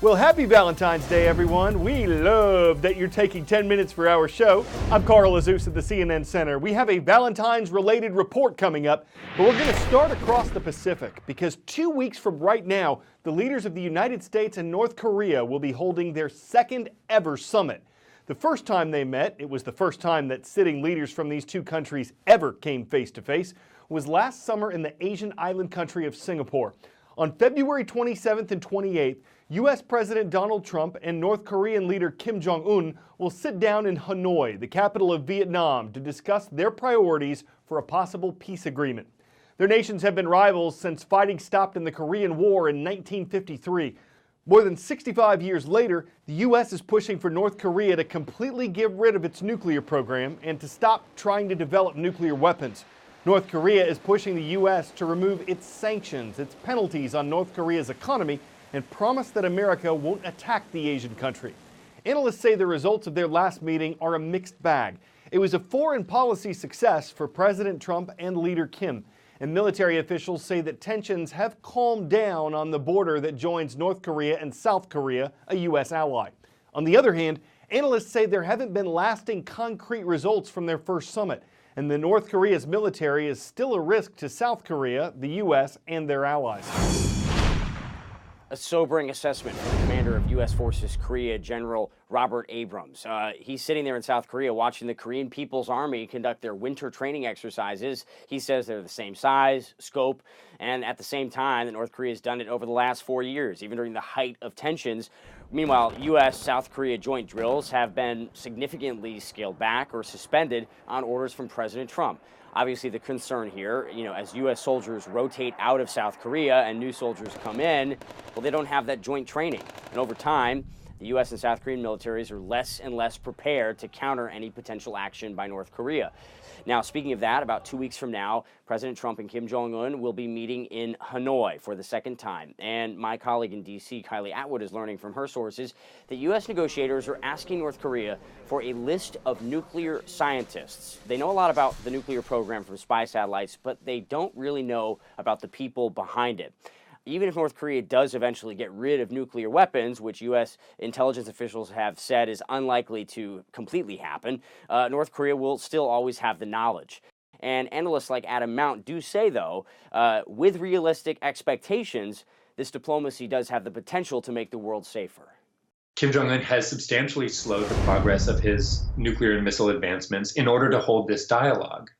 Well, happy Valentine's Day, everyone. We love that you're taking 10 minutes for our show. I'm Carl Azus at the CNN Center. We have a Valentine's-related report coming up, but we're going to start across the Pacific because 2 weeks from right now, the leaders of the United States and North Korea will be holding their second ever summit. The first time they met, it was the first time that sitting leaders from these two countries ever came face-to-face, was last summer in the Asian island country of Singapore. On February 27th and 28th, U.S. President Donald Trump and North Korean leader Kim Jong-un will sit down in Hanoi, the capital of Vietnam, to discuss their priorities for a possible peace agreement. Their nations have been rivals since fighting stopped in the Korean War in 1953. More than 65 years later, the U.S. is pushing for North Korea to completely get rid of its nuclear program and to stop trying to develop nuclear weapons. North Korea is pushing the U.S. to remove its sanctions, its penalties on North Korea's economy, and promise that America won't attack the Asian country. Analysts say the results of their last meeting are a mixed bag. It was a foreign policy success for President Trump and leader Kim, and military officials say that tensions have calmed down on the border that joins North Korea and South Korea, a U.S. ally. On the other hand, analysts say there haven't been lasting concrete results from their first summit, and the North Korea's military is still a risk to South Korea, the U.S., and their allies. A sobering assessment from the commander of U.S. Forces Korea, General Robert Abrams. He's sitting there in South Korea watching the Korean People's Army conduct their winter training exercises. He says they're the same size, scope, and at the same time that North Korea has done it over the last 4 years, even during the height of tensions. Meanwhile, U.S.-South Korea joint drills have been significantly scaled back or suspended on orders from President Trump. Obviously, the concern here, as U.S. soldiers rotate out of South Korea and new soldiers come in, well, they don't have that joint training. And over time, the U.S. and South Korean militaries are less and less prepared to counter any potential action by North Korea. Now, speaking of that, about 2 weeks from now, President Trump and Kim Jong-un will be meeting in Hanoi for the second time. And my colleague in D.C., Kylie Atwood, is learning from her sources that U.S. negotiators are asking North Korea for a list of nuclear scientists. They know a lot about the nuclear program from spy satellites, but they don't really know about the people behind it. Even if North Korea does eventually get rid of nuclear weapons, which U.S. intelligence officials have said is unlikely to completely happen, North Korea will still always have the knowledge. And analysts like Adam Mount do say, though, with realistic expectations, this diplomacy does have the potential to make the world safer. Kim Jong-un has substantially slowed the progress of his nuclear and missile advancements in order to hold this dialogue.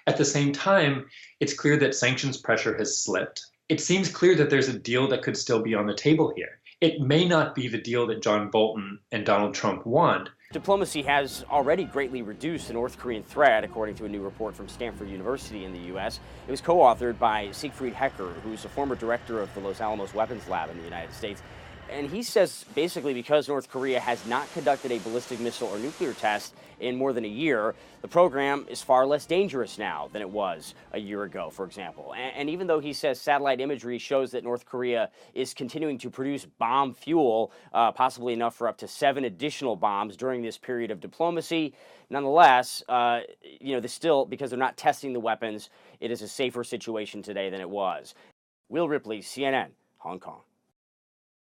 At the same time, it's clear that sanctions pressure has slipped. It seems clear that there's a deal that could still be on the table here. It may not be the deal that John Bolton and Donald Trump want. Diplomacy has already greatly reduced the North Korean threat, according to a new report from Stanford University in the U.S. It was co-authored by Siegfried Hecker, who's a former director of the Los Alamos Weapons Lab in the United States. And he says basically because North Korea has not conducted a ballistic missile or nuclear test in more than a year, the program is far less dangerous now than it was a year ago, for example. And even though he says satellite imagery shows that North Korea is continuing to produce bomb fuel, possibly enough for up to 7 additional bombs during this period of diplomacy, nonetheless, still, because they're not testing the weapons, it is a safer situation today than it was. Will Ripley, CNN, Hong Kong.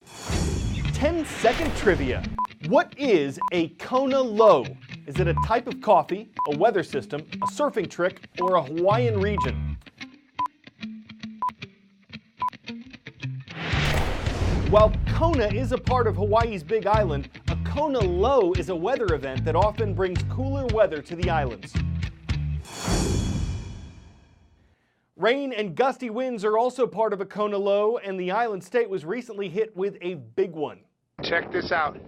10-second trivia. What is a Kona low? Is it a type of coffee, a weather system, a surfing trick, or a Hawaiian region? While Kona is a part of Hawaii's Big Island, a Kona low is a weather event that often brings cooler weather to the islands. Rain and gusty winds are also part of a Kona low, and the island state was recently hit with a big one. Check this out.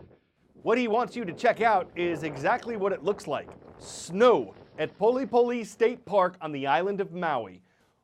What he wants you to check out is exactly what it looks like. Snow at Polipoli State Park on the island of Maui.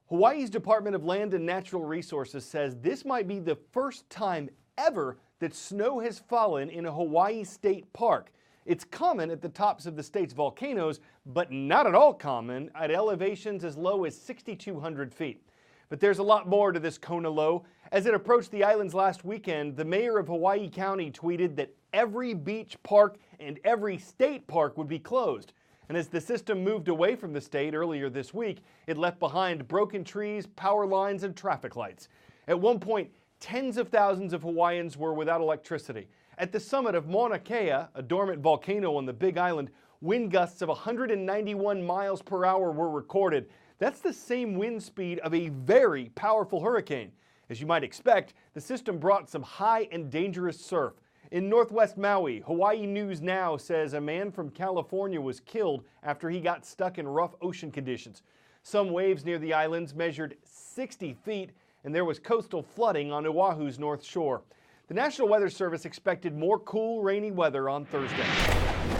Hawaii's Department of Land and Natural Resources says this might be the first time ever that snow has fallen in a Hawaii state park. It's common at the tops of the state's volcanoes, but not at all common at elevations as low as 6,200 feet. But there's a lot more to this Kona low. As it approached the islands last weekend, the mayor of Hawaii County tweeted that every beach park and every state park would be closed. And as the system moved away from the state earlier this week, it left behind broken trees, power lines, and traffic lights. At one point, tens of thousands of Hawaiians were without electricity. At the summit of Mauna Kea, a dormant volcano on the Big Island, wind gusts of 191 miles per hour were recorded. That's the same wind speed of a very powerful hurricane. As you might expect, the system brought some high and dangerous surf. In northwest Maui, Hawaii News Now says a man from California was killed after he got stuck in rough ocean conditions. Some waves near the islands measured 60 feet, and there was coastal flooding on Oahu's north shore. The National Weather Service expected more cool, rainy weather on Thursday.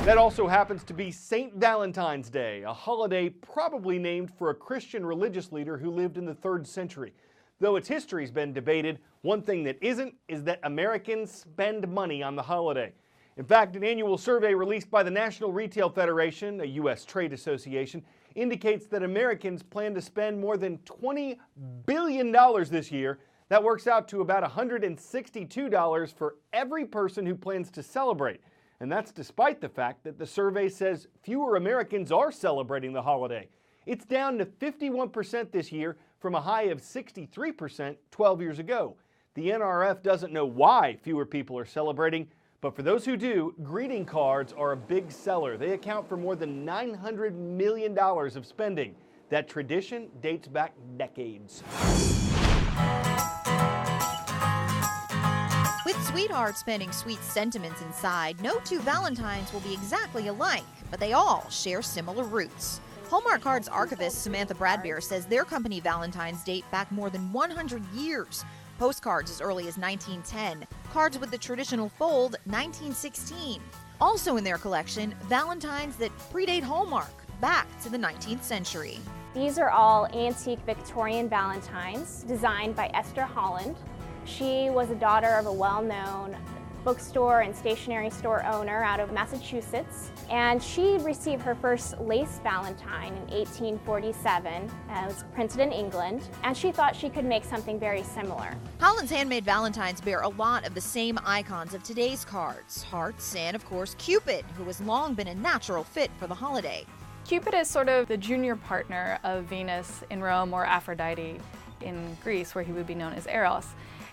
That also happens to be St. Valentine's Day, a holiday probably named for a Christian religious leader who lived in the 3rd century. Though its history's been debated, one thing that isn't is that Americans spend money on the holiday. In fact, an annual survey released by the National Retail Federation, a U.S. trade association, indicates that Americans plan to spend more than $20 billion this year. That works out to about $162 for every person who plans to celebrate. And that's despite the fact that the survey says fewer Americans are celebrating the holiday. It's down to 51% this year from a high of 63% 12 years ago. The NRF doesn't know why fewer people are celebrating, but for those who do, greeting cards are a big seller. They account for more than $900 million of spending. That tradition dates back decades. With sweethearts spending sweet sentiments inside, no two Valentines will be exactly alike, but they all share similar roots. Hallmark Cards archivist Samantha Bradbeer says their company Valentines date back more than 100 years. Postcards as early as 1910, cards with the traditional fold 1916. Also in their collection, Valentines that predate Hallmark, back to the 19th century. These are all antique Victorian Valentines designed by Esther Holland. She was a daughter of a well-known bookstore and stationery store owner out of Massachusetts, and she received her first lace Valentine in 1847. It was printed in England, and she thought she could make something very similar. Holland's handmade Valentines bear a lot of the same icons of today's cards, hearts, and of course Cupid, who has long been a natural fit for the holiday. Cupid is sort of the junior partner of Venus in Rome or Aphrodite in Greece, where he would be known as Eros.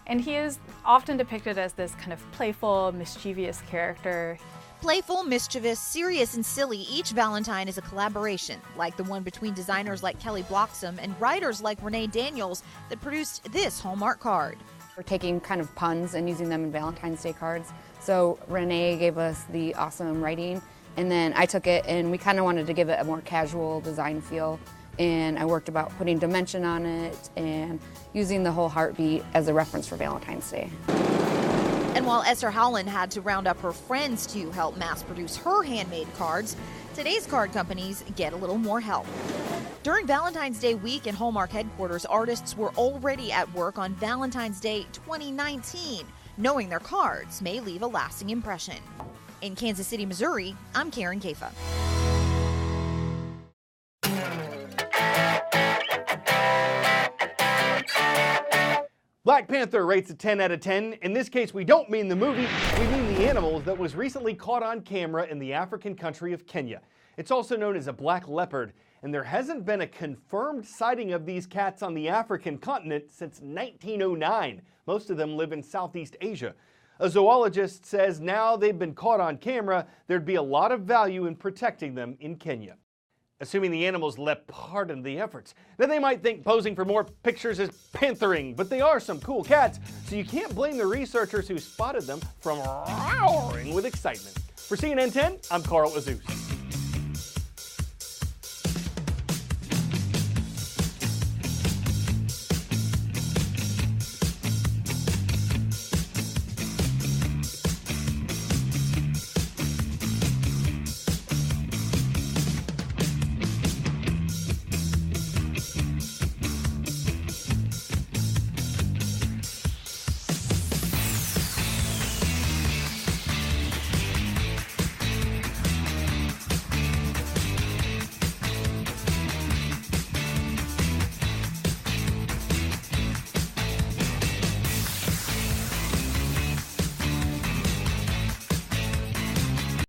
And he is often depicted as this kind of playful, mischievous character. Playful, mischievous, serious, and silly, each Valentine is a collaboration, like the one between designers like Kelly Bloxham and writers like Renee Daniels that produced this Hallmark card. We're taking kind of puns and using them in Valentine's Day cards. So Renee gave us the awesome writing, and then I took it and we kind of wanted to give it a more casual design feel. And I worked about putting dimension on it and using the whole heartbeat as a reference for Valentine's Day. And while Esther Holland had to round up her friends to help mass produce her handmade cards, today's card companies get a little more help. During Valentine's Day week in Hallmark headquarters, artists were already at work on Valentine's Day 2019, knowing their cards may leave a lasting impression. In Kansas City, Missouri, I'm Karen Kafa. Black Panther rates a 10 out of 10. In this case, we don't mean the movie, we mean the animals that was recently caught on camera in the African country of Kenya. It's also known as a black leopard, and there hasn't been a confirmed sighting of these cats on the African continent since 1909. Most of them live in Southeast Asia. A zoologist says now they've been caught on camera, there'd be a lot of value in protecting them in Kenya. Assuming the animals let pardon the efforts. Then they might think posing for more pictures is panthering, but they are some cool cats, so you can't blame the researchers who spotted them from roaring with excitement. For CNN10, I'm Carl Azuz.